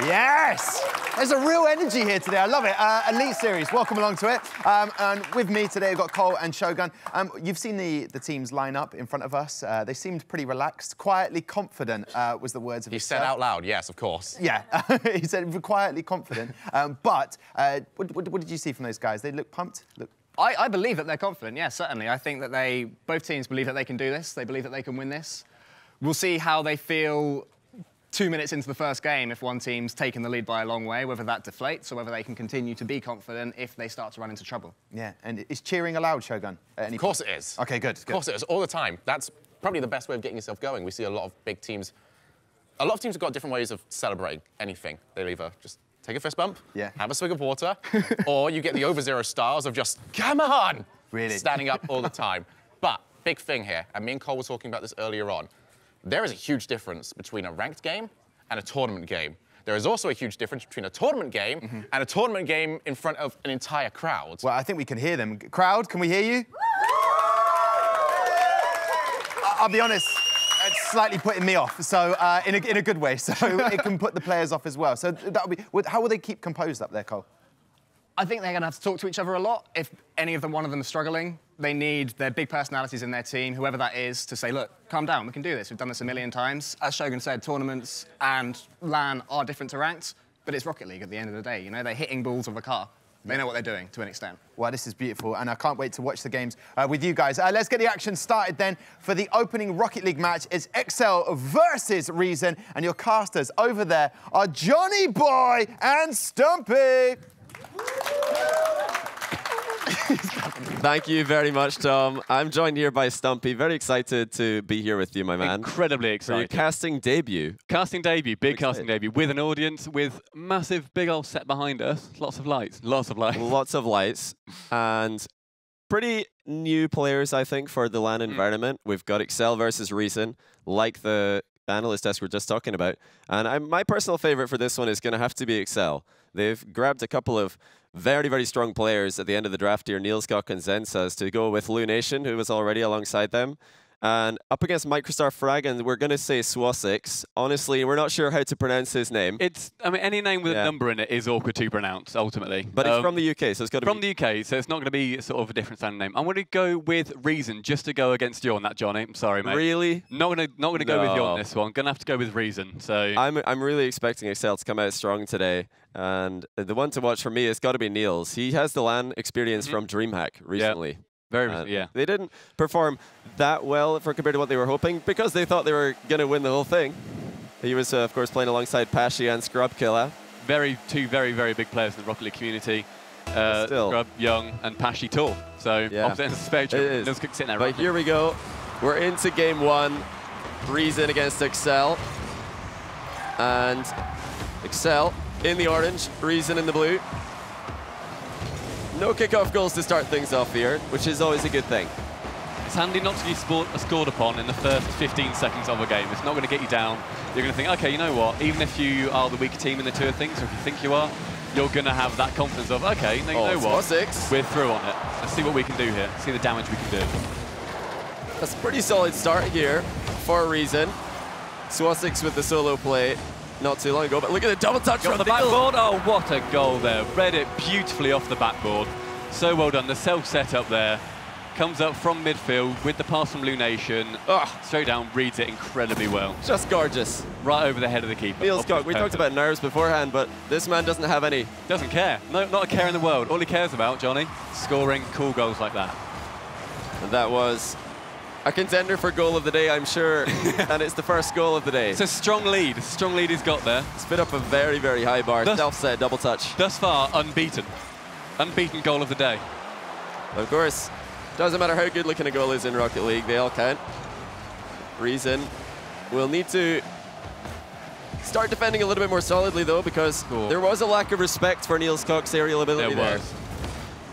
Yes! There's a real energy here today. I love it. Elite Series, welcome along to it. And with me today, we've got Cole and Shogun. You've seen the teams line up in front of us. They seemed pretty relaxed. Quietly confident was the words of He said out loud, yes, of course. Yeah, he said quietly confident. But what did you see from those guys? They look pumped? I believe that they're confident, yes, certainly. I think that both teams believe that they can do this. They believe that they can win this. We'll see how they feel 2 minutes into the first game if one team's taken the lead by a long way, whether that deflates or whether they can continue to be confident if they start to run into trouble. Yeah, and is cheering allowed, Shogun? Of course it is. OK, good. Of course it is, all the time. That's probably the best way of getting yourself going. We see a lot of big teams. A lot of teams have got different ways of celebrating anything. They'll either just take a fist bump, have a swig of water, or you get the over zero styles of just, come on! Really? Standing up all the time. But, big thing here, and me and Cole were talking about this earlier on, there is a huge difference between a ranked game and a tournament game. There is also a huge difference between a tournament game and a tournament game in front of an entire crowd. Well, I think we can hear them. Crowd, can we hear you? I'll be honest, it's slightly putting me off, so in a good way, so it can put the players off as well. So that'll be, how will they keep composed up there, Cole? I think they're going to have to talk to each other a lot. If one of them is struggling, they need their big personalities in their team, whoever that is, to say, look, calm down, we can do this. We've done this a million times. As Shogun said, tournaments and LAN are different to ranked, but it's Rocket League at the end of the day. You know, they're hitting balls with a car. They know what they're doing, to an extent. Well, this is beautiful, and I can't wait to watch the games with you guys. Let's get the action started then. For the opening Rocket League match, it's Excel versus Reason, and your casters over there are Johnny Boy and Stumpy. Thank you very much, Tom. I'm joined here by Stumpy. Very excited to be here with you, my man. Incredibly excited. For your casting debut. Casting debut, big casting debut, with an audience, with massive, big old set behind us. Lots of lights, lots of lights. Lots of lights. And pretty new players, I think, for the LAN environment. We've got Excel versus Reason, like the analyst desk we're just talking about. And my personal favorite for this one is going to have to be Excel. They've grabbed a couple of very, very strong players at the end of the draft here, Nielskok and Zensas, to go with Lunation, who was already alongside them. And up against Microstar Fragan, we're going to say Swasix. Honestly, we're not sure how to pronounce his name. I mean, any name with a number in it is awkward to pronounce, ultimately. But it's from the UK, so it's got to be... From the UK, so it's not going to be sort of a different sounding name. I'm going to go with Reason, just to go against you on that, Johnny. I'm sorry, mate. Really? Not going to go with you on this one. Going to have to go with Reason, so... I'm really expecting Excel to come out strong today. And the one to watch for me has got to be Niels. He has the LAN experience from DreamHack recently. Yep. Very, They didn't perform that well compared to what they were hoping because they thought they were going to win the whole thing. He was, of course, playing alongside Pashy and Scrubkilla. Two very, very big players in the Rocket League community. Scrub, young, and Pashy tall. So opposite ends of the spectrum. It is. Sitting there but here we go. We're into game one. Reason against Excel. And Excel in the orange, Reason in the blue. No kickoff goals to start things off here, which is always a good thing. It's handy not to be scored upon in the first 15 seconds of a game. It's not going to get you down. You're going to think, OK, you know what? Even if you are the weaker team in the two of things, or if you think you are, you're going to have that confidence of, OK, you know what? We're through on it. Let's see what we can do here. See the damage we can do. That's a pretty solid start here for Reason. Swasix with the solo play not too long ago, but look at the double touch from the backboard. Oh, what a goal there. Read it beautifully off the backboard. So well done. The self-setup there. Comes up from midfield with the pass from Lunation. Straight down, reads it incredibly well. Just gorgeous. Right over the head of the keeper. Nielskok, we talked about nerves beforehand, but this man doesn't have any. Doesn't care. No, not a care in the world. All he cares about, Johnny, scoring cool goals like that. And that was a contender for goal of the day, I'm sure, and it's the first goal of the day. It's a strong lead he's got there. Spit up a very, very high bar, self-set, double touch. Thus far, unbeaten. Unbeaten goal of the day. Of course, doesn't matter how good looking a goal is in Rocket League, they all count. Reason will need to start defending a little bit more solidly, though, because there was a lack of respect for Nielskok's aerial ability there.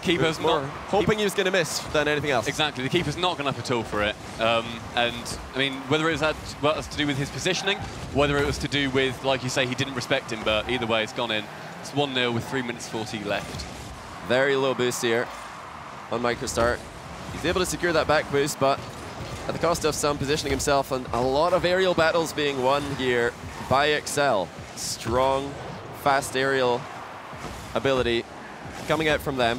Keeper's more hoping he was going to miss than anything else. Exactly. The keeper's not going to have a tool for it. And, I mean, whether it was to do with his positioning, whether it was to do with, like you say, he didn't respect him, but either way, it's gone in. It's 1-0 with 3 minutes 40 left. Very low boost here on Microstar. He's able to secure that back boost, but at the cost of some positioning himself, and a lot of aerial battles being won here by Excel. Strong fast aerial ability coming out from them.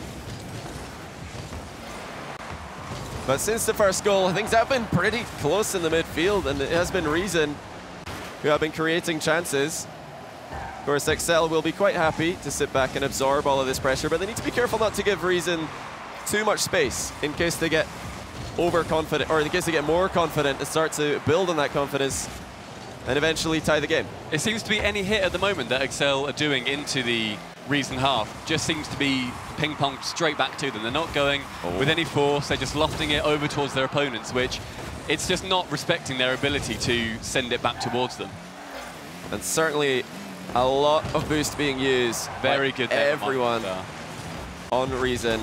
But since the first goal, things have been pretty close in the midfield, and it has been Reason who have been creating chances. Of course, Excel will be quite happy to sit back and absorb all of this pressure, but they need to be careful not to give Reason too much space in case they get overconfident, or in case they get more confident and start to build on that confidence and eventually tie the game. It seems to be any hit at the moment that Excel are doing into the Reason half just seems to be ping-ponged straight back to them. They're not going with any force, they're just lofting it over towards their opponents, which it's just not respecting their ability to send it back towards them. And certainly a lot of boost being used. Very good there, everyone on Reason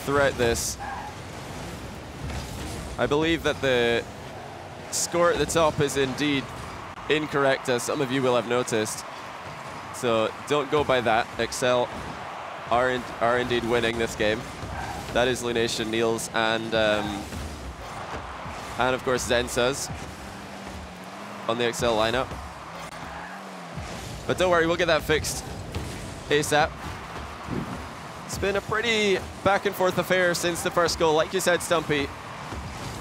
throughout this. I believe that the score at the top is indeed incorrect, as some of you will have noticed. So don't go by that. Excel are indeed winning this game. That is Lunation, Niels, and of course Zensas on the Excel lineup. But don't worry, we'll get that fixed ASAP. It's been a pretty back and forth affair since the first goal. Like you said, Stumpy,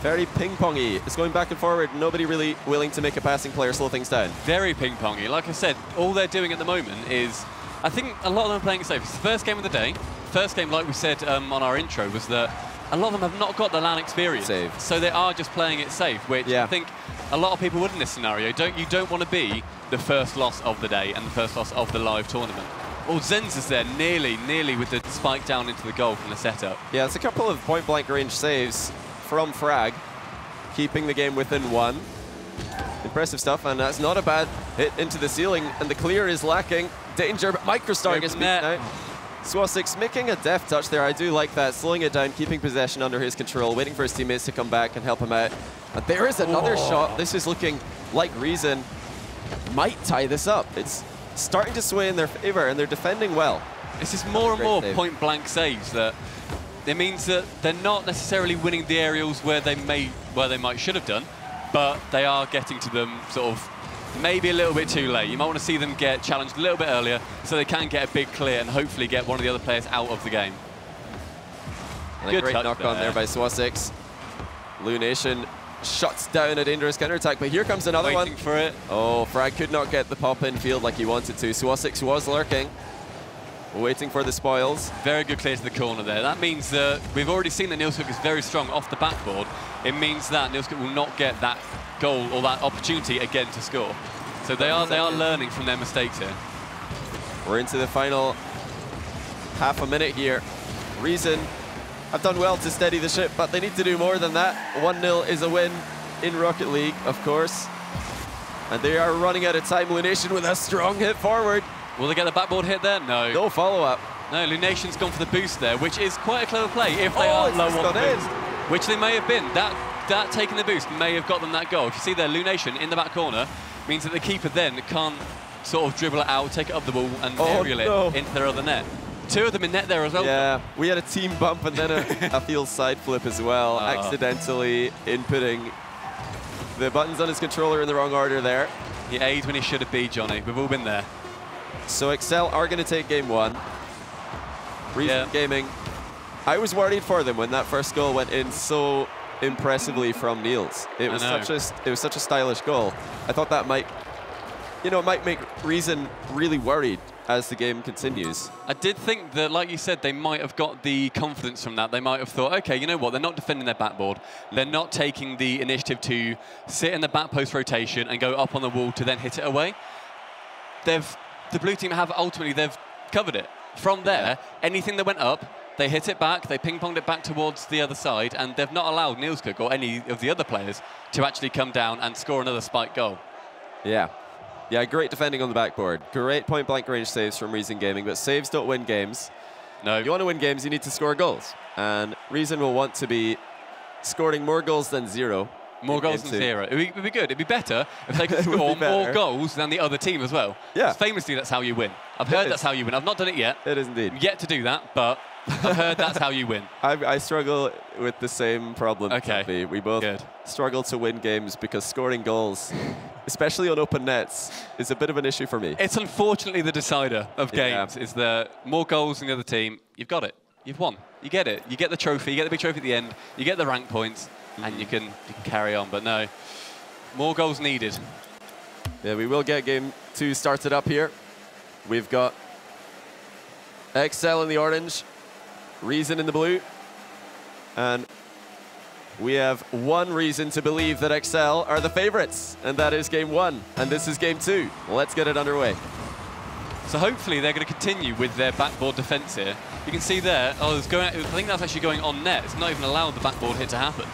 very ping-pongy. It's going back and forward. Nobody really willing to make a passing play or slow things down. Very ping-pongy. Like I said, all they're doing at the moment is, I think a lot of them are playing it safe. It's the first game of the day. First game, like we said on our intro, was that a lot of them have not got the LAN experience. Safe. So they are just playing it safe, which I think a lot of people would in this scenario. You don't want to be the first loss of the day and the first loss of the live tournament. Oh, Zenz is there, nearly with the spike down into the goal from the setup. Yeah, it's a couple of point-blank range saves from Frag, keeping the game within one. Impressive stuff, and that's not a bad hit into the ceiling, and the clear is lacking. Danger, but Microstar gets beat out. Swasix making a deft touch there. I do like that, slowing it down, keeping possession under his control, waiting for his teammates to come back and help him out. And there is another shot. This is looking like Reason might tie this up. It's starting to sway in their favor, and they're defending well. It's just more and more point-blank saves that it means that they're not necessarily winning the aerials where they might should have done, but they are getting to them sort of maybe a little bit too late. You might want to see them get challenged a little bit earlier so they can get a big clear and hopefully get one of the other players out of the game. And a great knock on there by Swasix. Lunation shuts down a dangerous counterattack, but here comes another one. Waiting for it. Oh, Frag could not get the pop in field like he wanted to. Swasix was lurking, waiting for the spoils. Very good clear to the corner there. That means that we've already seen that Nilskuk is very strong off the backboard. It means that Nilskuk will not get that goal or that opportunity again to score. So they are learning from their mistakes here. We're into the final half a minute here. Reason have done well to steady the ship, but they need to do more than that. 1-0 is a win in Rocket League, of course. And they are running out of time. Lunation with a strong hit forward. Will they get the backboard hit there? No. No follow-up. No, Lunation's gone for the boost there, which is quite a clever play if they are low on the boost, which they may have been. That taking the boost may have got them that goal. If you see there, Lunation in the back corner means that the keeper then can't sort of dribble it out, take it up the wall and aerial it into their other net. Two of them in net there as well. Yeah, we had a team bump and then a field side flip as well, accidentally inputting the buttons on his controller in the wrong order there. He A'd when he should have been, Johnny. We've all been there. So Excel are going to take game one. Reason Gaming, I was worried for them when that first goal went in so impressively from Niels. It was such a stylish goal. I thought that might make Reason really worried as the game continues. I did think that, like you said, they might have got the confidence from that. They might have thought, okay, you know what, they're not defending their backboard. They're not taking the initiative to sit in the back post rotation and go up on the wall to then hit it away. The blue team they've covered it. From there, anything that went up, they hit it back, they ping-ponged it back towards the other side, and they've not allowed Nilskuk or any of the other players to actually come down and score another spike goal. Yeah. Yeah, great defending on the backboard. Great point-blank range saves from Reason Gaming, but saves don't win games. No. If you want to win games, you need to score goals. And Reason will want to be scoring more goals than zero. More goals than zero. It would be good. It'd be better if they could score more goals than the other team as well. Yeah. Famously, that's how you win. I've heard that's how you win. I've not done it yet. It is indeed. Yet to do that, but I've heard that's how you win. I struggle with the same problem. Okay. Tuppy. We both Good. struggle to win games because scoring goals, especially on open nets, is a bit of an issue for me. It's unfortunately the decider of Yeah. games. Is the more goals than the other team, you've got it. You've won. You get it. You get the trophy. You get the big trophy at the end. You get the rank points, and you can carry on. But no, more goals needed. Yeah, we will get game 2 started up here. We've got XL in the orange, Reason in the blue, and we have one reason to believe that XL are the favorites, and that is game 1, and this is game 2. Let's get it underway. So hopefully they're going to continue with their backboard defence here. You can see there, I think that's actually going on net. It's not even allowed the backboard hit to happen.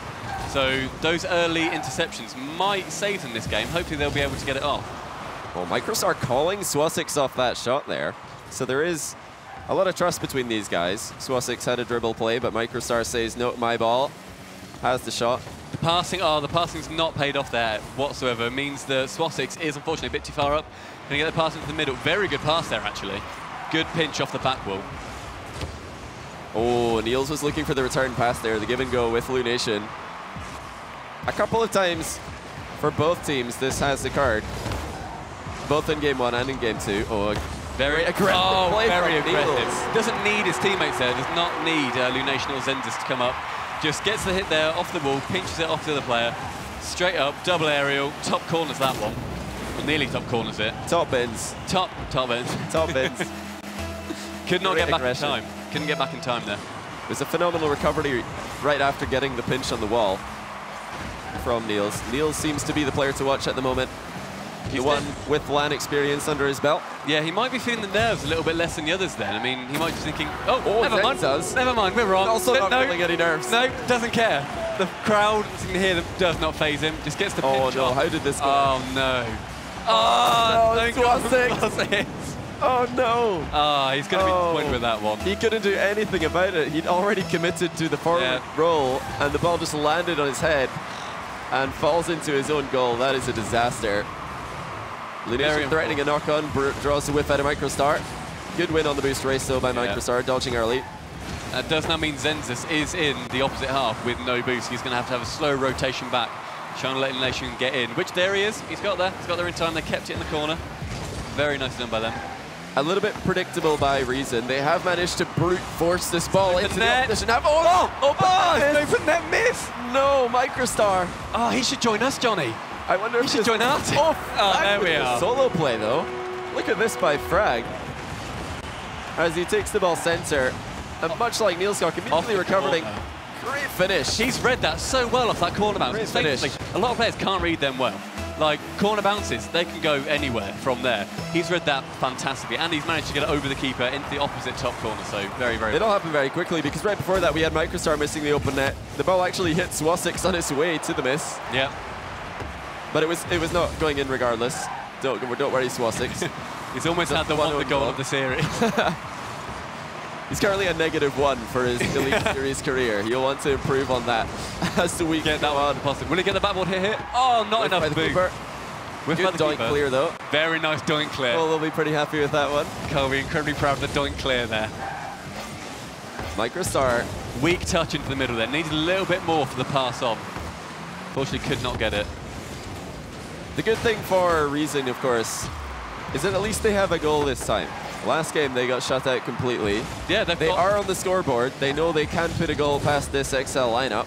So those early interceptions might save them this game. Hopefully they'll be able to get it off. Well, Microstar calling Swasix off that shot there, so there is a lot of trust between these guys. Swasix had a dribble play, but Microstar says, no, my ball. Has the shot. The passing's not paid off there whatsoever. It means that Swasix is unfortunately a bit too far up. Going to get the pass into the middle. Very good pass there, actually. Good pinch off the back wall. Oh, Niels was looking for the return pass there, the give and go with Lunation. A couple of times for both teams this has occurred, both in game 1 and in game 2. Oh, very aggressive play very from aggressive. Niels. Doesn't need his teammates there. Does not need Lunation or Zenzis to come up. Just gets the hit there off the wall, pinches it off the other player. Straight up, double aerial, top corners that one. Well, nearly top corners it. Top bins. Top bins. Top bins. Could not Great get back aggression. in time. Couldn't get back in time there. It was a phenomenal recovery right after getting the pinch on the wall from Niels. Niels seems to be the player to watch at the moment. The one with LAN experience under his belt. Yeah, he might be feeling the nerves a little bit less than the others then. I mean, he might be thinking, oh never Zen mind. does. Never mind, we're wrong. Also not no, feeling any nerves. No, doesn't care. The crowd, you can hear them, does not phase him. Just gets the pinch no, off. how did this go? Oh, no. Oh, no, thank God for Swasix. Oh, no. Oh, he's going to be disappointed with that one. He couldn't do anything about it. He'd already committed to the forward roll, and the ball just landed on his head and falls into his own goal. That is a disaster. Lunation threatening a knock-on, draws the whiff out of Microstar. Good win on the boost race, though, by Microstar, dodging early. That does now mean Zenzis is in the opposite half with no boost. He's going to have a slow rotation back, trying to let Lunation get in, which there he is. He's got there. He's got there in time. They kept it in the corner. Very nicely done by them. A little bit predictable by Reason. They have managed to brute force this ball into the net. opposition half. Open net miss. No, Microstar. Oh, he should join us, Johnny. I wonder if should join our team. There we are. Solo play, though. Look at this by Frag. As he takes the ball center, and much like Nielscock, immediately recovering. Great finish. He's read that so well off that corner bounce. Great finish. A lot of players can't read them well. Like, corner bounces, they can go anywhere from there. He's read that fantastically, and he's managed to get it over the keeper into the opposite top corner, so very, very It'll happen very quickly, because right before that we had Microstar missing the open net. The ball actually hit Swasix on its way to the miss. Yeah. But it was not going in regardless. Don't worry, Swasix. He's almost had the one goal of the series. He's currently a -1 for his Elite Series career. He'll want to improve on that as the week Get that one possible. Will he get the backboard hit? Oh, not enough boost. Good doink clear, though. Very nice doink clear. Oh, they'll be pretty happy with that one. Cole will be incredibly proud of the doink clear there. Microstar. Weak touch into the middle there. Needs a little bit more for the pass on. Fortunately, could not get it. The good thing for Reason, of course, is that at least they have a goal this time. Last game, they got shut out completely. Yeah, they are on the scoreboard. They know they can put a goal past this XL lineup.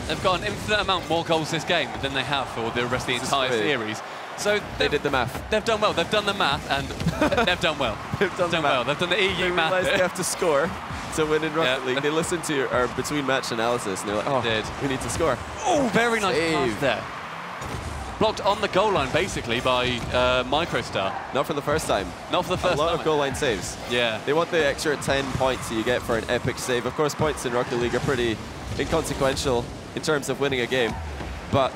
They've got an infinite amount more goals this game than they have for the rest of the entire series. So they did the math. They've done well. They've done the math, and they've done well. They've done well. They've done the EU math. They have to score to win in Rocket League. They listened to our between-match analysis, and they're like, oh, we need to score. Oh, very nice pass there. Blocked on the goal line, basically, by Microstar. Not for the first time. Not for the first time. A lot of goal line saves. Yeah. They want the extra 10 points you get for an epic save. Of course, points in Rocket League are pretty inconsequential in terms of winning a game, but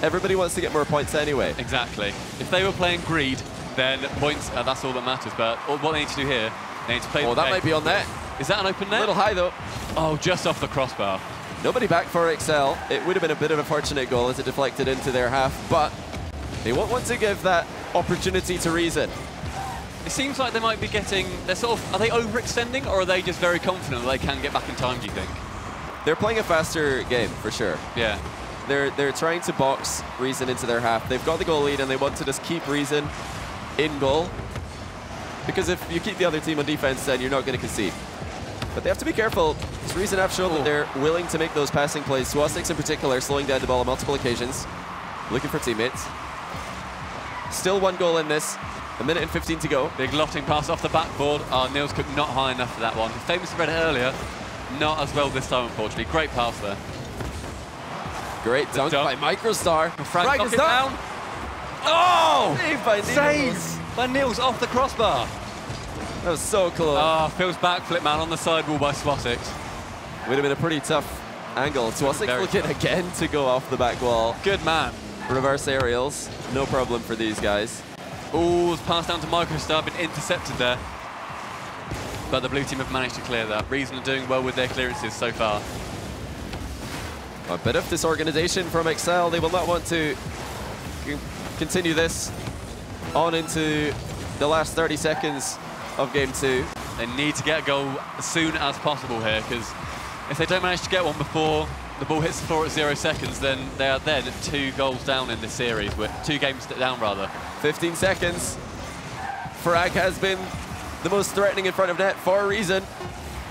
everybody wants to get more points anyway. Exactly. If they were playing Greed, then points, that's all that matters. But what they need to do here, they need to play. Oh, that might be on net. Is that an open net? A little high, though. Oh, just off the crossbar. Nobody back for XL. It would have been a bit of a fortunate goal as it deflected into their half, but they won't want to give that opportunity to Reason. It seems like they might be getting, are they overextending, or are they just very confident that they can get back in time, do you think? They're playing a faster game, for sure. Yeah. They're trying to box Reason into their half. They've got the goal lead, and they want to just keep Reason in goal. Because if you keep the other team on defense, then you're not going to concede. But they have to be careful. Because Reason have shown that they're willing to make those passing plays. Swastix in particular, slowing down the ball on multiple occasions. Looking for teammates. Still 1 goal in this. 1 minute and 15 to go. Big lofting pass off the backboard. Nielscook not high enough for that one. Famously read it earlier. Not as well this time, unfortunately. Great pass there. Great dunk by Microstar. Frank knock it down. Oh! Saved by Niels. Saved by Niels off the crossbar. That was so close. Phil's backflip man on the sidewall by Swastix. Would have been a pretty tough angle. Swastix looking again to go off the back wall. Good man. Reverse aerials, no problem for these guys. Ooh, it's passed down to Microstar, been intercepted there. But the blue team have managed to clear that. Reason are doing well with their clearances so far. A bit of disorganization from Excel. They will not want to continue this on into the last 30 seconds of game 2. They need to get a goal as soon as possible here, because if they don't manage to get one before the ball hits the floor at 0 seconds, then they are then 2 goals down in this series, with 2 games down rather. 15 seconds. Frag has been the most threatening in front of net for a reason,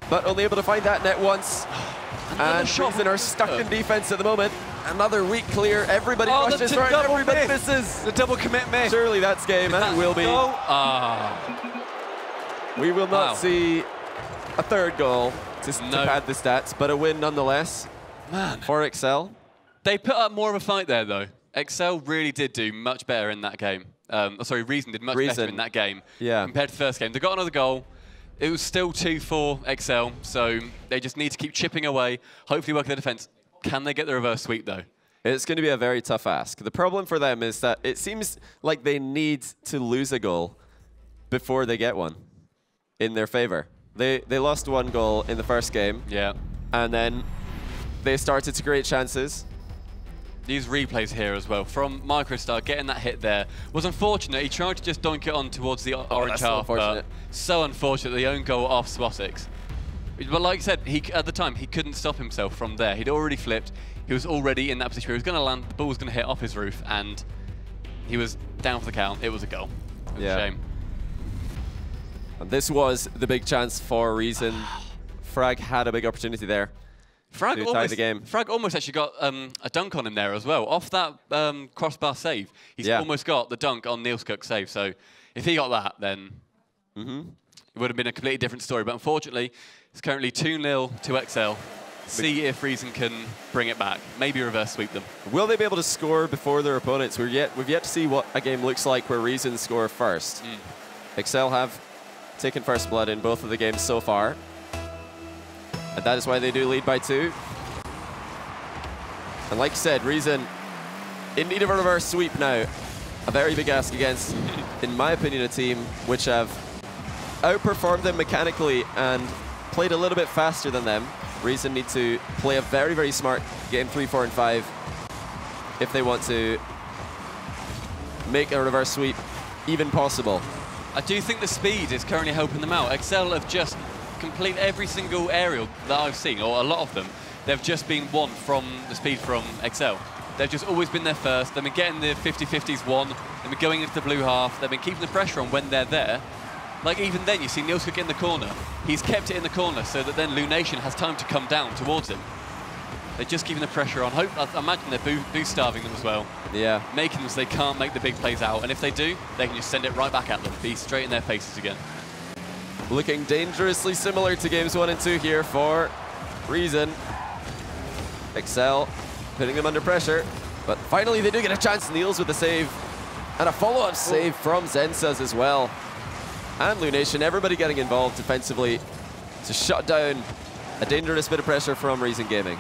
but only able to find that net once. And Reason are stuck in defense at the moment. Another weak clear. Everybody rushes for it. Everybody misses. The double commit miss. Surely that's game, and it will be. We will not see a 3rd goal to pad the stats, but a win nonetheless. Man. For Excel. They put up more of a fight there, though. Excel really did do much better in that game. Reason did much better in that game compared to the first game. They got another goal. It was still 2-4 Excel, so they just need to keep chipping away, hopefully working the defense. Can they get the reverse sweep, though? It's going to be a very tough ask. The problem for them is that it seems like they need to lose a goal before they get one in their favor. They lost 1 goal in the first game. Yeah. And then they started to create chances. These replays here as well from Microstar, getting that hit there was unfortunate. He tried to just dunk it on towards the orange half, but so unfortunate, the own goal off Swastix. But like I said, at the time, he couldn't stop himself from there. He'd already flipped. He was already in that position where he was going to land, the ball was going to hit off his roof, and he was down for the count. It was a goal. It was a shame. And this was the big chance for Reason. Frag had a big opportunity there. Frag almost actually got a dunk on him there as well. Off that crossbar save, he's almost got the dunk on Nielscook's save. So if he got that, then it would have been a completely different story. But unfortunately, it's currently 2-0 to Excel. See if Reason can bring it back. Maybe reverse sweep them. Will they be able to score before their opponents? We've yet to see what a game looks like where Reason score first. Excel have taken first blood in both of the games so far. And that is why they do lead by 2. And like you said, Reason in need of a reverse sweep now. A very big ask against, in my opinion, a team which have outperformed them mechanically and played a little bit faster than them. Reason need to play a very, very smart game 3, 4, and 5 if they want to make a reverse sweep even possible. I do think the speed is currently helping them out. Excel have just complete every single aerial that I've seen, or a lot of them, they've just been won from the speed from Excel. They've just always been there first. They've been getting the 50-50s won. They've been going into the blue half. They've been keeping the pressure on when they're there. Like even then, you see Nielscook in the corner. He's kept it in the corner so that then Lunation has time to come down towards him. They're just keeping the pressure on. I imagine they're boost starving them as well. Yeah. Making them so they can't make the big plays out. And if they do, they can just send it right back at them. Be straight in their faces again. Looking dangerously similar to games 1 and 2 here for Reason. Excel putting them under pressure, but finally they do get a chance. Niels with the save, and a follow-up save from Zensas as well. And Lunation, everybody getting involved defensively to shut down a dangerous bit of pressure from Reason Gaming.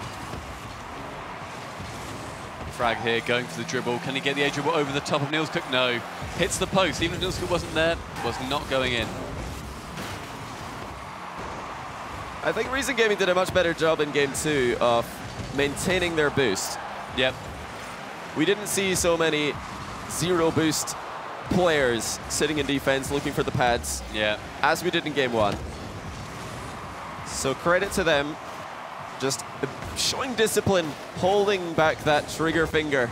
Frag here going for the dribble. Can he get the A-dribble over the top of Nielscook? No. Hits the post. Even if Nielscook wasn't there, was not going in. I think Reason Gaming did a much better job in game 2 of maintaining their boost. Yep. We didn't see so many 0 boost players sitting in defense looking for the pads, Yeah. as we did in game 1. So credit to them, just showing discipline, holding back that trigger finger,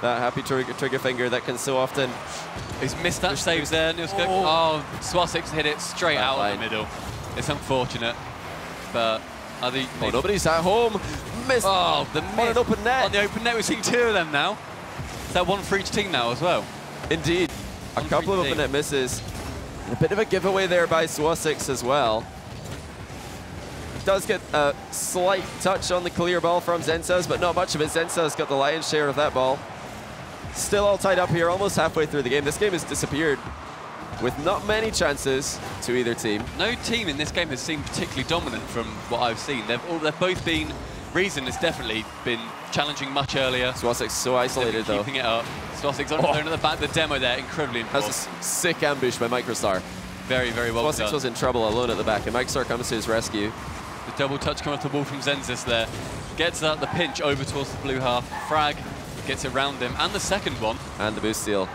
that happy trigger finger that can so often. He's missed that saves there, Nilskog. Oh, Swasix hit it straight Back out line. of the middle. It's unfortunate, but are they? Oh, nobody's at home. Missed. Oh, the on miss. an open net. On the open net, we're seeing 2 of them now. Is that 1 for each team now as well? Indeed. A One couple of for open each net misses. And a bit of a giveaway there by Swasix as well. Does get a slight touch on the clear ball from Zensas, but not much of it. Zensas got the lion's share of that ball. Still all tied up here, almost halfway through the game. This game has disappeared with not many chances to either team. No team in this game has seemed particularly dominant from what I've seen. They've both been. Reason has definitely been challenging much earlier. Swasix so isolated though. Keeping it up. Swasix on his own at the back. The demo there, incredibly That's important. a sick ambush by Microstar. Very, very well Swasix done. was in trouble alone at the back, and Microstar comes to his rescue. The double touch coming off the wall from Zensas there. Gets out the pinch over towards the blue half. Frag gets around him, and the second one. And the boost steal.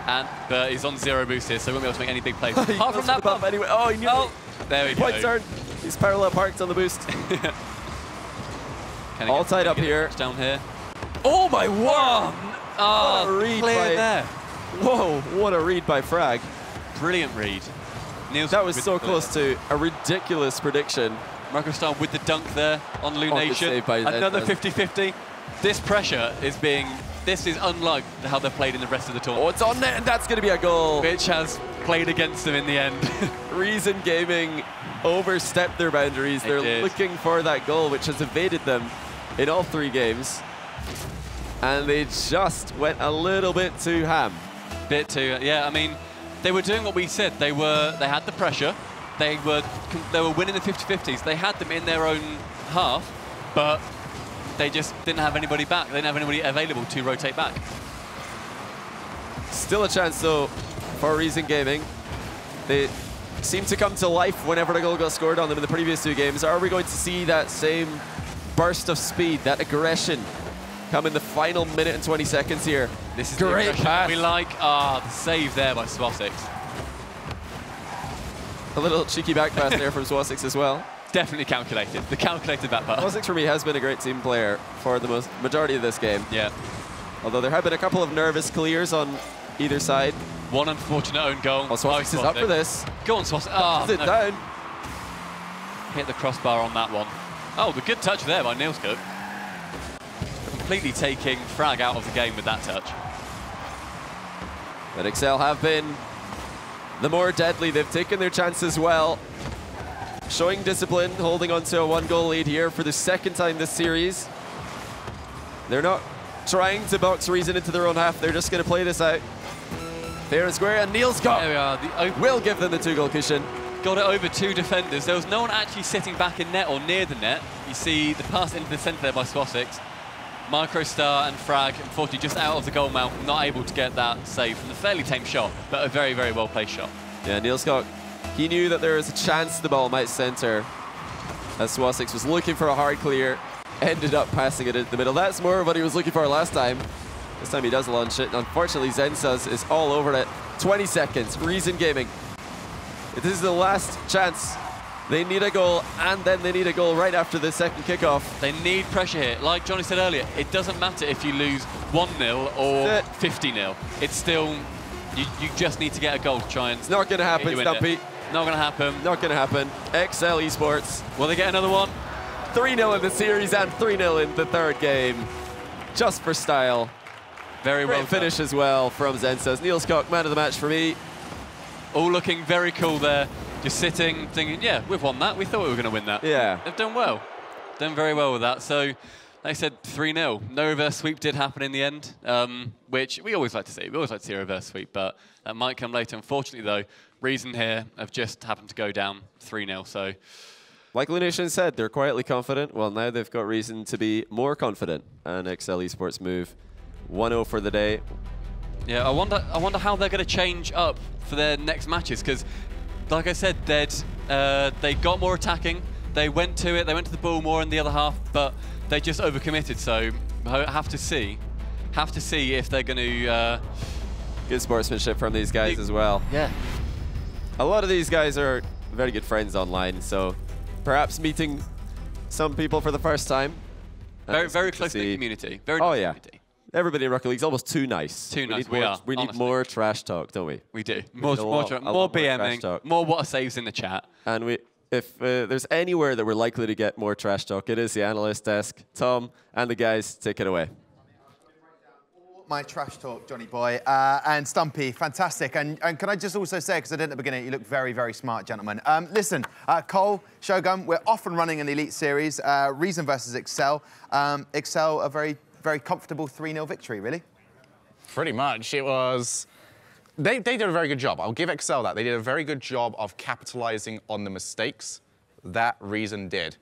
But he's on 0 boost here, so he won't be able to make any big plays. He Apart goes from for that the bump bump. anyway. Oh, he knew Oh, there we go. Point turn. He's parallel parked on the boost. Can he All get- tied can he up get here. Down here. Oh my word! Oh, What a read clear by- there. Whoa, what a read by Frag. Brilliant read. Niels That was with so the- close to a ridiculous prediction. Microstar with the dunk there on Oh, good Lunation. save by Another Zensas. 50-50. This pressure is being. This is unlike how they've played in the rest of the Oh, tournament, it's on net, and that's going to be a goal. which has played against them in the end. Reason Gaming overstepped their boundaries. They They're did. looking for that goal, which has evaded them in all 3 games. And they just went a little bit too ham. Bit too, yeah. I mean, they were doing what we said. They had the pressure. They were winning the 50-50s. They had them in their own half, but they just didn't have anybody back. They didn't have anybody available to rotate back. Still a chance, though, for Reason Gaming. They seem to come to life whenever a goal got scored on them in the previous 2 games. Are we going to see that same burst of speed, that aggression, come in the final minute and 20 seconds here? This is the Great aggression pass. we like. Ah, the save there by Swasix. A little cheeky back pass there from Swasix as well. Definitely calculated. The calculated back pass. Swasix for me has been a great team player for the majority of this game. Yeah. Although there have been a couple of nervous clears on either side. One unfortunate own goal. Oh, Swasix is up for this. Go on, Swasix. Oh, Is it no. down? Hit the crossbar on that one. Oh, the good touch there by Nilskog. Completely taking Frag out of the game with that touch. But Excel have been the more deadly. They've taken their chances well. Showing discipline, holding on to a 1-goal lead here for the 2nd time this series. They're not trying to box Reason into their own half. They're just going to play this out. Fair and square, and Niels There we are. will give them the 2-goal cushion. Got it over 2 defenders. There was no one actually sitting back in net or near the net. You see the pass into the centre there by Swasix. Microstar and Frag, unfortunately, just out of the goal mouth, not able to get that save from the fairly tame shot, but a very, very well-placed shot. Yeah, Niels Scott, he knew that there was a chance the ball might centre as Swasix was looking for a hard clear, ended up passing it into the middle. That's more of what he was looking for last time. This time he does launch it. Unfortunately, Zensas is all over it. 20 seconds, Reason Gaming. This is the last chance. They need a goal, and then they need a goal right after the second kickoff. They need pressure here. Like Johnny said earlier, it doesn't matter if you lose 1-0 or 50-0. It's still, you just need to get a goal to try and... It's not going to happen, Stumpy. Not going to happen. Not going to happen. XL Esports. Will they get another one? 3-0 in the series and 3-0 in the 3rd game. Just for style. Very well Great finish as well from Zensas. Niels Cock, man of the match for me. All looking very cool there. Just sitting, thinking, yeah, we've won that. We thought we were going to win that. Yeah. They've done well. Done very well with that. So, like I said, 3-0. No reverse sweep did happen in the end, which we always like to see. We always like to see a reverse sweep, but that might come later. Unfortunately, though, Reason here have just happened to go down 3-0. So, like Lunation said, they're quietly confident. Well, now they've got reason to be more confident. And XL Esports move 1-0 for the day. yeah, I wonder how they're going to change up for their next matches, because, like I said, they got more attacking. They went to it. They went to the ball more in the other half, but they just overcommitted. So have to see if they're going to Good sportsmanship from these guys as well. Yeah. A lot of these guys are very good friends online, so perhaps meeting some people for the first time. Very close-knit community. Very nice community. Everybody in Rocket League's almost too nice. Too nice, We need more trash talk, don't we? We do. More BMing, talk. more what saves in the chat. And if there's anywhere that we're likely to get more trash talk, it is the analyst desk. Tom and the guys, take it away. My trash talk, Johnny Boy, and Stumpy, fantastic. And can I just also say, because I did at the beginning, you look very, very smart, gentlemen. Listen, Cole, Shogun, we're off and running in the Elite Series. Reason versus Excel. Excel, a very, very comfortable 3-0 victory, really. Pretty much. It was... They did a very good job. I'll give Excel that. They did a very good job of capitalizing on the mistakes that Reason did.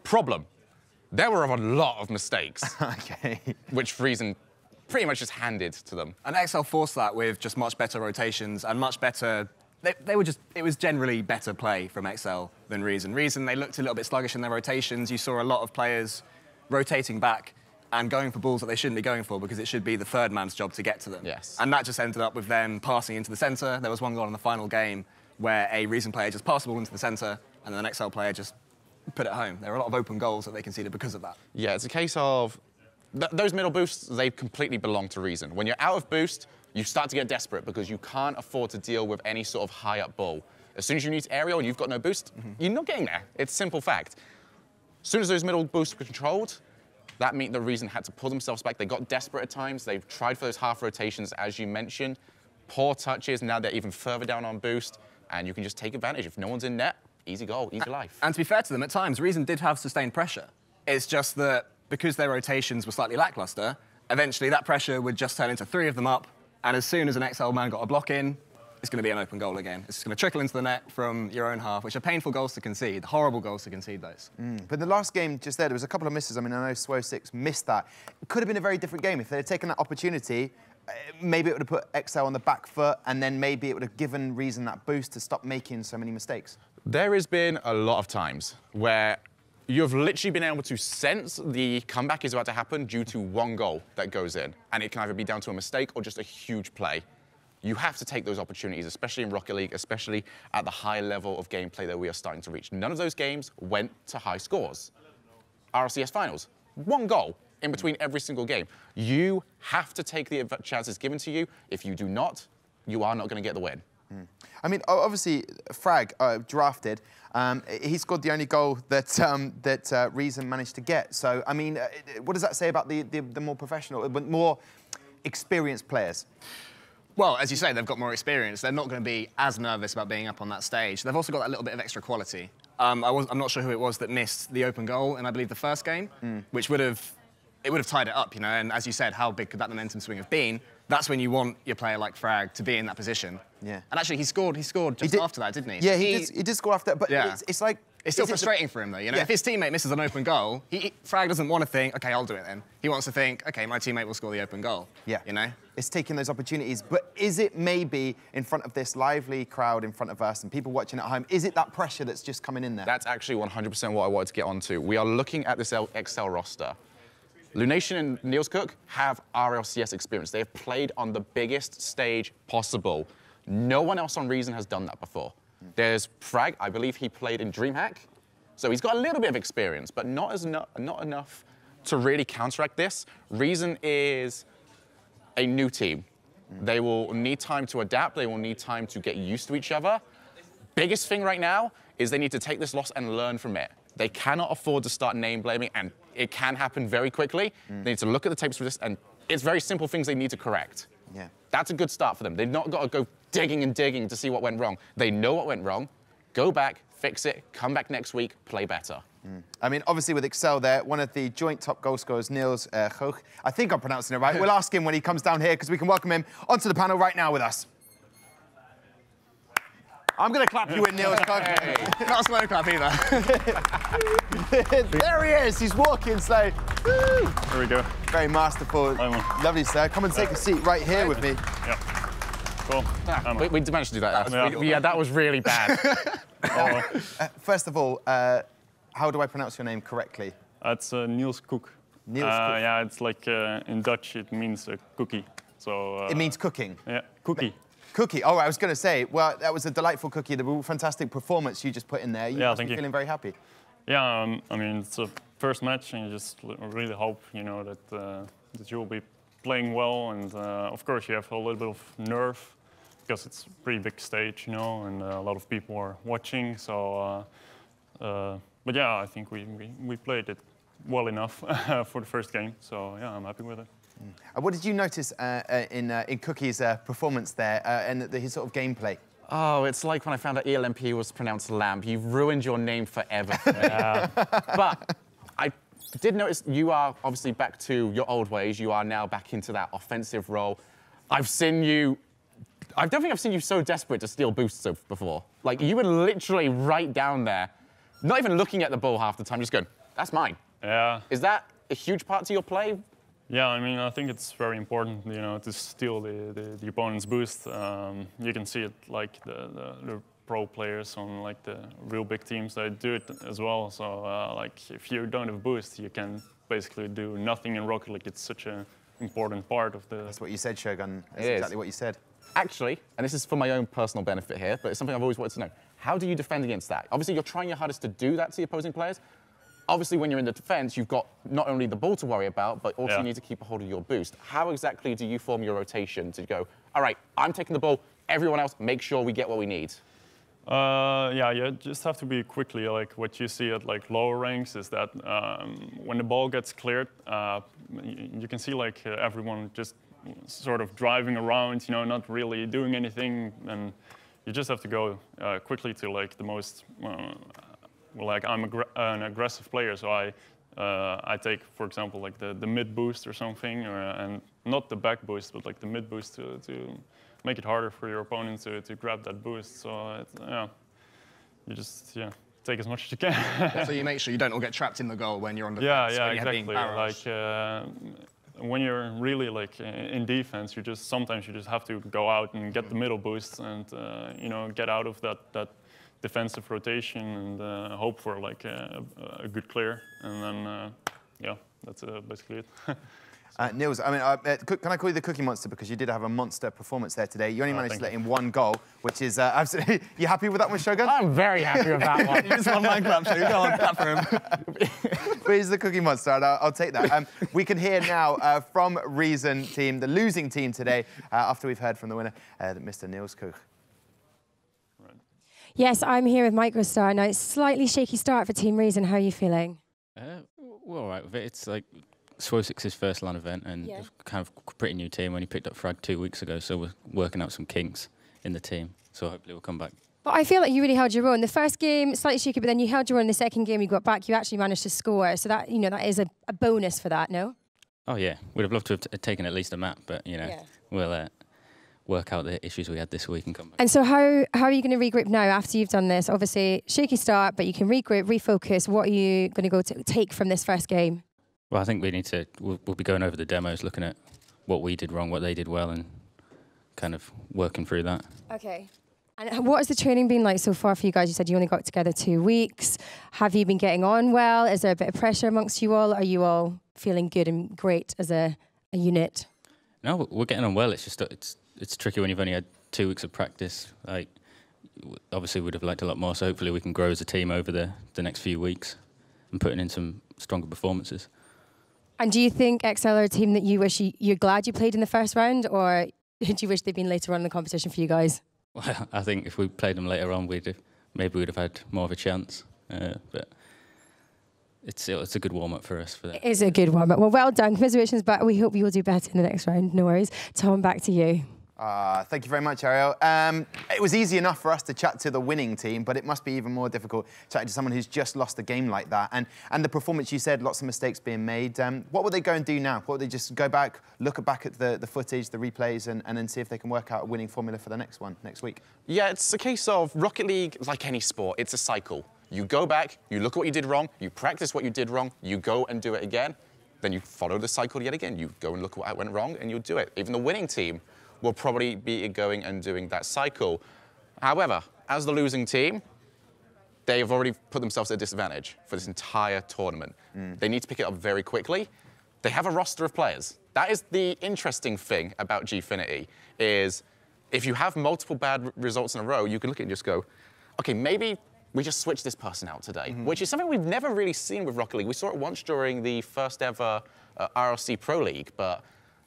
Problem. There were a lot of mistakes. Okay. Which Reason pretty much just handed to them. And XL forced that with just much better rotations and much better... it was generally better play from XL than Reason. Reason, they looked a little bit sluggish in their rotations. You saw a lot of players rotating back and going for balls that they shouldn't be going for because it should be the third man's job to get to them. Yes. And that just ended up with them passing into the center. There was one goal in the final game where a Reason player just passed the ball into the center and then an XL player just put it home. There were a lot of open goals that they conceded because of that. Yeah, it's a case of... those middle boosts, they completely belong to Reason. When you're out of boost, you start to get desperate because you can't afford to deal with any sort of high-up ball. As soon as you need aerial and you've got no boost, you're not getting there. It's a simple fact. As soon as those middle boosts were controlled, that meant the Reason had to pull themselves back. They got desperate at times. They've tried for those half rotations, as you mentioned. Poor touches, now they're even further down on boost, and you can just take advantage. If no one's in net, easy goal, easy life. And to be fair to them, at times, Reason did have sustained pressure. It's just that because their rotations were slightly lackluster, eventually that pressure would just turn into 3 of them up, and as soon as an XL man got a block in, it's going to be an open goal again. It's going to trickle into the net from your own half, which are painful goals to concede, horrible goals to concede those. But in the last game just there was a couple of misses. I mean, I know Swo6 missed that. It could have been a very different game. If they had taken that opportunity, maybe it would have put XL on the back foot, and then maybe it would have given Reason that boost to stop making so many mistakes. There has been a lot of times where you've literally been able to sense the comeback is about to happen due to one goal that goes in. And it can either be down to a mistake or just a huge play. You have to take those opportunities, especially in Rocket League, especially at the high level of gameplay that we are starting to reach. None of those games went to high scores. RLCS Finals, 1 goal in between every single game. You have to take the chances given to you. If you do not, you are not going to get the win. I mean, obviously, Frag, drafted, he scored the only goal that Reason managed to get. So, I mean, what does that say about the more professional, more experienced players? Well, as you say, they've got more experience. They're not going to be as nervous about being up on that stage. They've also got that little bit of extra quality. I'm not sure who it was that missed the open goal in, I believe, the first game, which would have tied it up, you know. And as you said, how big could that momentum swing have been? That's when you want your player like Frag to be in that position. Yeah. And actually, he scored just after that, didn't he? Yeah, he did score after that, but yeah. it's like... It's still frustrating for him, though, you know? Yeah. If his teammate misses an open goal, Frag doesn't want to think, OK, I'll do it then. He wants to think, OK, my teammate will score the open goal. Yeah. You know? It's taking those opportunities, but is it maybe in front of this lively crowd in front of us and people watching at home, is it that pressure that's just coming in there? That's actually 100% what I wanted to get onto. We are looking at this XL roster. Lunation and Niels Cook have RLCS experience. They have played on the biggest stage possible. No one else on Reason has done that before. There's Frag, I believe he played in DreamHack. So he's got a little bit of experience, but not enough to really counteract this. Reason is a new team. They will need time to adapt. They will need time to get used to each other. Biggest thing right now is they need to take this loss and learn from it. They cannot afford to start name blaming, and it can happen very quickly. They need to look at the tapes for this, and it's very simple things they need to correct. Yeah. That's a good start for them. They've not got to go digging and digging to see what went wrong. They know what went wrong. Go back, fix it, come back next week, play better. I mean, obviously with Excel there, one of the joint top goal scorers, Niels Cook. I think I'm pronouncing it right. We'll ask him when he comes down here because we can welcome him onto the panel right now with us. I'm going to clap you in, Niels Cook. Not a slow clap either. There he is. He's walking slow. There we go. Very masterful. Lovely, sir. Come and take a seat right here with me. Yep. Cool. We managed to do that. Yeah, that was really bad. First of all, how do I pronounce your name correctly? It's Niels Cook. Niels Cook. Yeah, it's like in Dutch it means cookie. So It means cooking. yeah, cookie. Cookie. Oh, I was going to say, well, that was a delightful cookie. The fantastic performance you just put in there. You must thank be you. feeling very happy. Yeah, I mean, it's a first match, and you just really hope, you know, that that you will be playing well, and of course you have a little bit of nerve because it's a pretty big stage, you know, and a lot of people are watching. So, but yeah, I think we played it well enough for the first game. So yeah, I'm happy with it. What did you notice in Cookie's performance there and his sort of gameplay? Oh, it's like when I found out ELMP was pronounced lamb. You've ruined your name forever for me. But I did notice you are obviously back to your old ways. You are now back into that offensive role. I've seen you... I don't think I've seen you so desperate to steal boosts before. Like, you were literally right down there, not even looking at the ball half the time, just going, that's mine. Yeah. Is that a huge part to your play? Yeah, I mean, I think it's very important, you know, to steal the opponent's boost. You can see it like the pro players on like the real big teams, they do it as well. So like if you don't have boost, you can basically do nothing in Rocket League. It's such an important part of the... That's what you said, Shogun. That's It is. exactly what you said. Actually, and this is for my own personal benefit here, but it's something I've always wanted to know. How do you defend against that? Obviously, you're trying your hardest to do that to the opposing players. Obviously, when you're in the defense, you've got not only the ball to worry about, but also you need to keep a hold of your boost. How exactly do you form your rotation to go, all right, I'm taking the ball, everyone else, make sure we get what we need? Yeah, you just have to be quickly. Like what you see at like lower ranks is that when the ball gets cleared, you can see like everyone just sort of driving around, you know, not really doing anything, and you just have to go quickly to like the most. Like I'm an aggressive player, so I take, for example, like the mid boost or something, and not the back boost, but like the mid boost to make it harder for your opponent to grab that boost. So yeah, you just take as much as you can. So you make sure you don't all get trapped in the goal when you're on defense. Yeah, when exactly. You're Like when you're really like in defense, sometimes you just have to go out and get the middle boost and you know, get out of that defensive rotation and hope for like a good clear, and then yeah, that's basically it. Niels, I mean, can I call you the Cookie Monster because you did have a monster performance there today. You only managed to let in one goal, which is absolutely. You happy with that one, Shogun? I'm very happy with that one. just one man clap, so go on, clap for him. But he's the Cookie Monster, and I'll take that. We can hear now from Reason team, the losing team today, after we've heard from the winner, Mr. Niels Koch. Yes, I'm here with Microstar. Now, it's a slightly shaky start for Team Reason. How are you feeling? We're all right with it. It's like Swosix's first LAN event, and it's kind of a pretty new team. When he picked up Frag 2 weeks ago, so we're working out some kinks in the team. So hopefully we'll come back. But I feel like you really held your own. The first game, slightly shaky, but then you held your own. The second game you got back, you actually managed to score. So that, you know, that is a bonus for that, no? Oh yeah, we'd have loved to have taken at least a map, but you know, we'll work out the issues we had this week and come back. And so how are you going to regroup now after you've done this? Obviously, shaky start, but you can regroup, refocus. What are you going to go to take from this first game? Well, I think we need to, we'll be going over the demos, looking at what we did wrong, what they did well, and kind of working through that. Okay. And what has the training been like so far for you guys? You said you only got together 2 weeks. Have you been getting on well? Is there a bit of pressure amongst you all? Are you all feeling good and great as a unit? No, we're getting on well. It's just, it's tricky when you've only had 2 weeks of practice. Like, obviously we'd have liked a lot more, so hopefully we can grow as a team over the next few weeks and putting in some stronger performances. And do you think XL are a team that you wish you're glad you played in the first round, or do you wish they'd been later on in the competition for you guys? Well, I think if we played them later on, maybe we'd have had more of a chance. But it's a good warm-up for us for that. It is a good warm-up. Well done. Commiserations, but we hope you will do better in the next round. No worries. Tom, back to you. Thank you very much, Ariel. It was easy enough for us to chat to the winning team, but it must be even more difficult chatting to someone who's just lost a game like that. And the performance, you said, lots of mistakes being made. What will they go and do now? What will they just go back, look back at the footage, the replays, and then see if they can work out a winning formula for the next one, next week? Yeah, it's a case of Rocket League, like any sport, it's a cycle. You go back, you look at what you did wrong, you practice what you did wrong, you go and do it again, then you follow the cycle yet again. You go and look at what went wrong, and you'll do it. Even the winning team will probably be going and doing that cycle. However, as the losing team, they've already put themselves at a disadvantage for this entire tournament. They need to pick it up very quickly. they have a roster of players. That is the interesting thing about Gfinity, is if you have multiple bad results in a row, you can look at it and just go, okay, maybe we just switch this person out today, which is something we've never really seen with Rocket League. We saw it once during the first ever RLC Pro League, but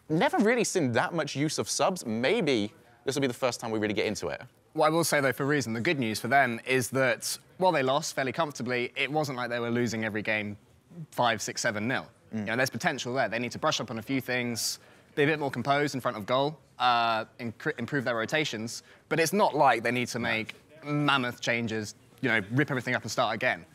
never really seen that much use of subs. Maybe this will be the first time we really get into it. What I will say, though, for Reason, the good news for them is that while they lost fairly comfortably, it wasn't like they were losing every game 5, 6, 7-0. You know, there's potential there. They need to brush up on a few things, be a bit more composed in front of goal, improve their rotations, but it's not like they need to make mammoth changes, you know, rip everything up and start again.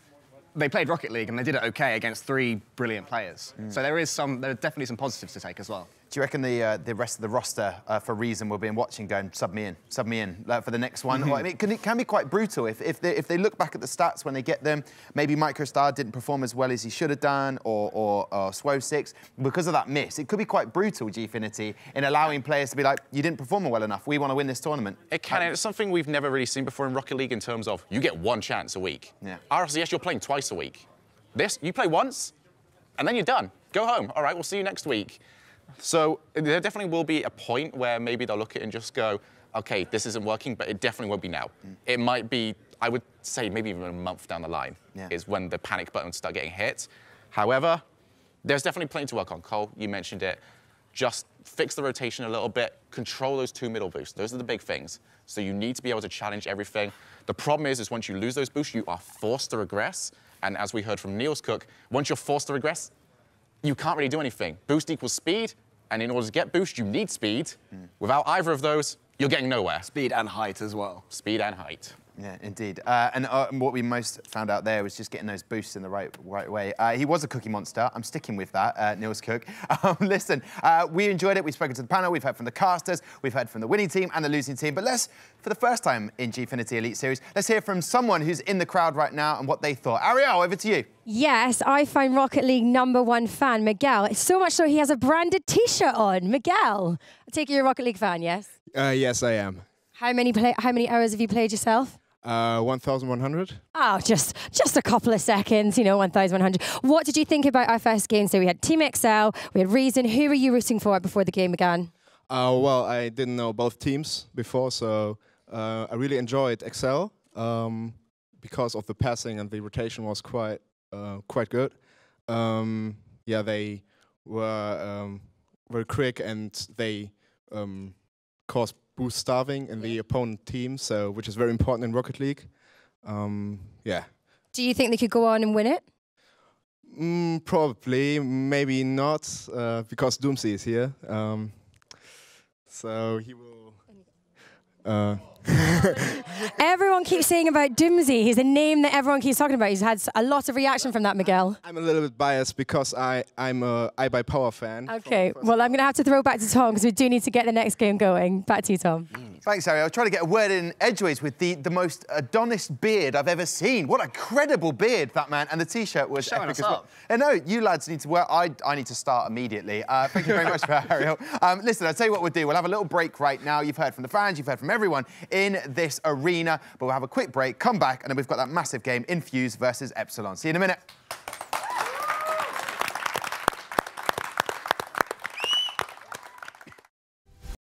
They played Rocket League and they did it okay against 3 brilliant players. So there are definitely some positives to take as well. Do you reckon the rest of the roster for Reason will be watching going, sub me in for the next one? I mean, it can be quite brutal if they look back at the stats when they get them. Maybe MicroStar didn't perform as well as he should have done, or Swo6. Because of that miss, it could be quite brutal, Gfinity, in allowing players to be like, you didn't perform well enough, we want to win this tournament. It can, and it's something we've never really seen before in Rocket League in terms of you get 1 chance a week. Yeah. RLCS, you're playing twice a week. This, you play once, and then you're done. Go home. All right, we'll see you next week. So there definitely will be a point where maybe they'll look at it and just go, okay, this isn't working, but it definitely won't be now. It might be, I would say, maybe even a month down the line is when the panic buttons start getting hit. However, there's definitely plenty to work on. Cole, you mentioned it. Just fix the rotation a little bit, control those 2 middle boosts. Those are the big things. So you need to be able to challenge everything. The problem is once you lose those boosts, you are forced to regress. And as we heard from Niels Cook, once you're forced to regress, you can't really do anything. Boost equals speed, and in order to get boost, you need speed. Without either of those, you're getting nowhere. Speed and height as well. Speed and height. Yeah, indeed. And what we most found out there was just getting those boosts in the right way. He was a cookie monster. I'm sticking with that, Niels Cook. Listen, we enjoyed it. We've spoken to the panel. We've heard from the casters. We've heard from the winning team and the losing team. But for the first time in Gfinity Elite Series, let's hear from someone who's in the crowd right now and what they thought. Ariel, over to you. Yes, I find Rocket League #1 fan, Miguel. It's so much so he has a branded T-shirt on. Miguel, I take it you're a Rocket League fan, yes? Yes, I am. How many hours have you played yourself? 1,100. Oh, just a couple of seconds, you know, 1,100. What did you think about our first game? So we had Team XL, we had Reason. Who were you rooting for before the game began? Well, I didn't know both teams before, so I really enjoyed XL because of the passing and the rotation was quite good. Yeah, they were very quick and they caused boost starving in the opponent team, which is very important in Rocket League. Yeah. Do you think they could go on and win it? Probably, maybe not, because Doomsy is here. So he will. Everyone keeps saying about Doomsy. He's a name that everyone keeps talking about. He's had a lot of reaction from that, Miguel. I'm a little bit biased because I'm a iBuyPower fan. Okay, well, I'm going to have to throw back to Tom because we do need to get the next game going. Back to you, Tom. Thanks, Harry. I was trying to get a word in edgeways with the most Adonis beard I've ever seen. What a credible beard, that man. And the T-shirt was showing epic us as well. up. No, you lads need to wear. I need to start immediately. Thank you very much for Ariel. Listen, I'll tell you what we'll do. We'll have a little break right now. You've heard from the fans. You've heard from everyone in this arena. But we'll have a quick break, come back, and then we've got that massive game, Infuse versus Epsilon. See you in a minute.